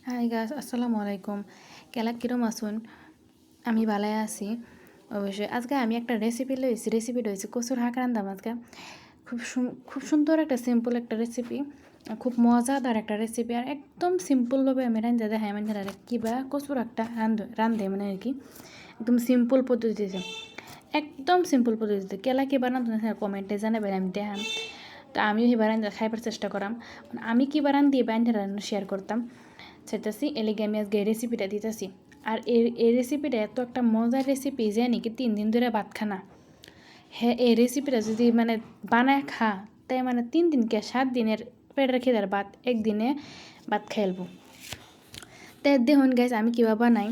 High গাছ আসসালামু আলাইকুম। কেলা কিরম আসুন? আমি ভালাই আছি অবশ্যই। আজকে আমি একটা রেসিপি লইছি। রেসিপিটা হয়েছে কচুর শাক রান্দাম আজকে। খুব সুন্দর একটা সিম্পল একটা রেসিপি, খুব মজাদার একটা রেসিপি। আর একদম সিম্পলভাবে আমি রান্ধা দেখাই আমি ধরা কিবা কচুর একটা রান্ধে মানে আর কি একদম সিম্পল পদ্ধতিতে, একদম সিম্পল পদ্ধতিতে। কেলা কি বানাতো না কমেন্টে জানাবেন, আমি দেখাম। তো আমিও এবার খাইবার চেষ্টা করাম। আমি কি বারান দিয়ে বাইন্ধা শেয়ার করতাম চাইতেছি, এলিগে আমি আজকে এই রেসিপিটা দিতেছি। আর এই রেসিপিটা এত একটা মজার রেসিপি যে নাকি 3 দিন ধরে ভাত খানা। হ্যাঁ, এই রেসিপিটা যদি মানে বানায় খা, তাই মানে 3 দিনকে 7 দিনের পেটের খিদার ভাত একদিনে ভাত খাইলবো। তাই দেখুন গাইজ আমি কিবা বানাই।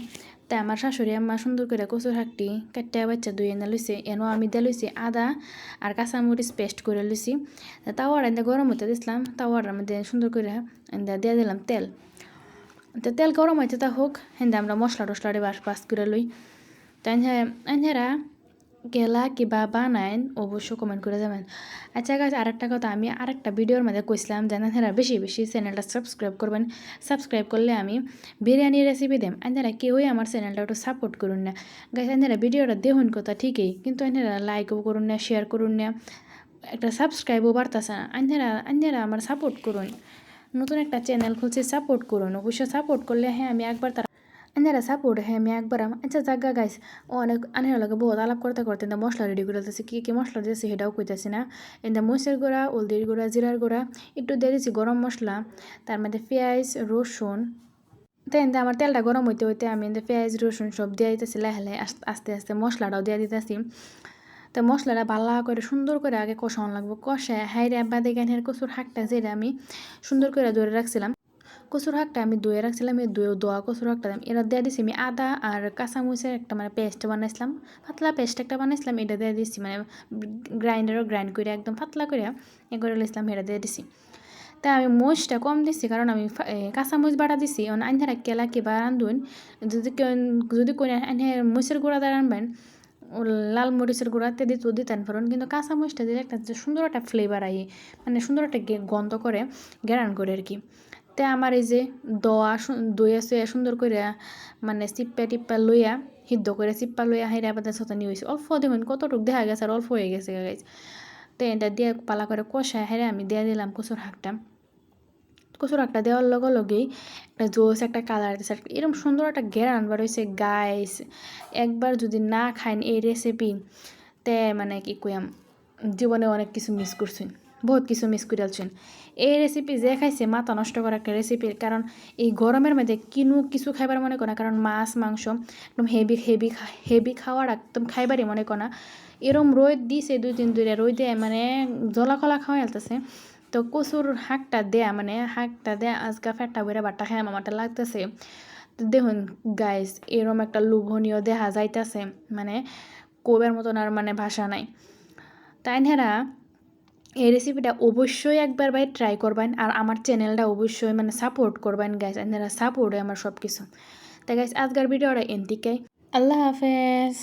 তাই আমার শাশুড়ি আম্মা সুন্দর করে কচুর শাকটি কাটতে বাচ্চা ধুয়ে এনে লইছে। এনো আমি দিয়ে লইছি আদা আর কাঁচামরিচ পেস্ট করে লইছি। তাওয়ার এনে গরম হতে দিছিলাম, তাওয়ার মধ্যে সুন্দর করে দিয়ে দিলাম তেল। তো তেল গরম হইতে তা হোক, হেন্দে আমরা মশলা টশলারে বাস করে লই। তাই এনারা গেলা কিবা বানাইন অবশ্য কমেন্ট করে যাবেন। আচ্ছা গাছ, আরেকটা কথা আমি আরেকটা ভিডিওর মধ্যে কইছিলাম যে এনারা বেশি বেশি চ্যানেলটা সাবস্ক্রাইব করবেন। সাবস্ক্রাইব করলে আমি বিরিয়ানি রেসিপি দেম। এনারা কেউই আমার চ্যানেলটা একটু সাপোর্ট করুন না গাছ। এনারা ভিডিওটা দেখুন কথা ঠিকই, কিন্তু এনারা লাইকও করুন না, শেয়ার করুন না, একটা সাবস্ক্রাইবও বাড়তেছে না। এনারা আমার সাপোর্ট করুন। নতুন একটা চ্যানেল খুলছে, সাপোর্ট করুন। অবশ্যই সাপোর্ট করলে হ্যাঁ আমি একবার তারা এনারা সাপোর্ট হ্যাঁ আমি একবার আচ্ছা জাগা গাইস। অনেক আনের লাগে বহুত আলাপ করতে করতে মশলা রেডি করে দিতেছি। কী মশলা দিয়েছি সেটাও কইতেছি না। এতে মরিচের গুঁড়া, হলদির গুঁড়া, জিরার গুঁড়া, একটু দিয়ে দিয়েছি গরম মশলা, তার মধ্যে পেঁয়াজ রসুন। তো এতে আমার তেলটা গরম হইতে হইতে আমি এতে পেঁয়াজ রসুন সব দিয়ে দিতেছি লাহে আস্তে আস্তে মশলাটাও দিয়ে দিতেছি। তো মশলাটা ভালো করে সুন্দর করে আগে কষানো লাগবে। কষায় হাইরে বাদে গানের কচুর শাকটা যেটা আমি সুন্দর করে ধরে রাখছিলাম, কচুর শাকটা আমি ধুয়ে রাখছিলাম। এই দোয়া কচুর শাকটা এরা দিয়ে দিছি আমি আদা আর কাঁচামরিচের একটা মানে পেস্ট বানাইছিলাম, পাতলা পেস্ট একটা বানাইছিলাম। এটা দিয়ে দিচ্ছি মানে গ্রাইন্ডারও গ্রাইন্ড করে একদম পাতলা করে এ করে লিখলাম, এটা দিয়ে দিছি। তাই আমি মরিচটা কম দিছি কারণ আমি কাঁচামরিচ বাটা দিছি। আন্ধারা কেলা কিবা রান্ধুন, যদি কোন মরিচের গুঁড়া দিয়ে রানবেন, লাল মরিচের গুঁড়াতে দিতেন পারেন, কিন্তু কাঁচামরিচটা দিলে একটা সুন্দর একটা ফ্লেভার আই, মানে সুন্দর একটা গন্ধ করে, গ্যারান করে আর কি। তাই আমার এই যে দই আছে সুন্দর করে মানে চিপ্পা টিপ্পা লইয়া সিদ্ধ করে চিপ্পা লইয়া হাইরে আবার ছতানি হয়েছে। অল্প দেখুন কতটুকু দেখা গেছে আর অল্প হয়ে গেছে গাইজ। তো এটা দিয়ে পালা করে কষায় হাইরে আমি দিয়ে দিলাম কচুর শাকটা। কচুর শাকটা দেওয়ার লগে লগেই একটা জোস একটা কালার দিচ্ছে, এরকম সুন্দর একটা ঘেরান বার হয়েছে গাইস। একবার যদি না খাইন এই রেসিপি, তে মানে কি কইয়াম, জীবনে অনেক কিছু মিস করছেন, বহুত কিছু মিস করে আলছেন। এই রেসিপি যে খাইছে মাথা নষ্ট করা একটা রেসিপির, কারণ এই গরমের মধ্যে কিছু খাইবার মনে করে না, কারণ মাছ মাংস একদম হেভি খাওয়ার একদম খাইবারই মনে করে না। এরম রোদ দিছে 2 দিন ধরে, রোদে মানে জলা কলা খাওয়া যাইতেছে। তো কচুর শাকটা দেয়া আজকে ফেটটা বইরা বাট্টা খাই আমারটা লাগতেছে। তো দেখুন গাইস, এরম একটা লোভনীয় দেখা যাইতেছে, মানে কোবের মতন আর মানে ভাষা নাই। তাই নেরা এই রেসিপিটা অবশ্যই একবার ভাই ট্রাই করবেন। আর আমার চ্যানেলটা অবশ্যই মানে সাপোর্ট করবেন গাইস। আপনারা সাপোর্টে আমার সব কিছু। তাই গাইস আজকের ভিডিওটা এন্তিকাই। আল্লাহ হাফেজ।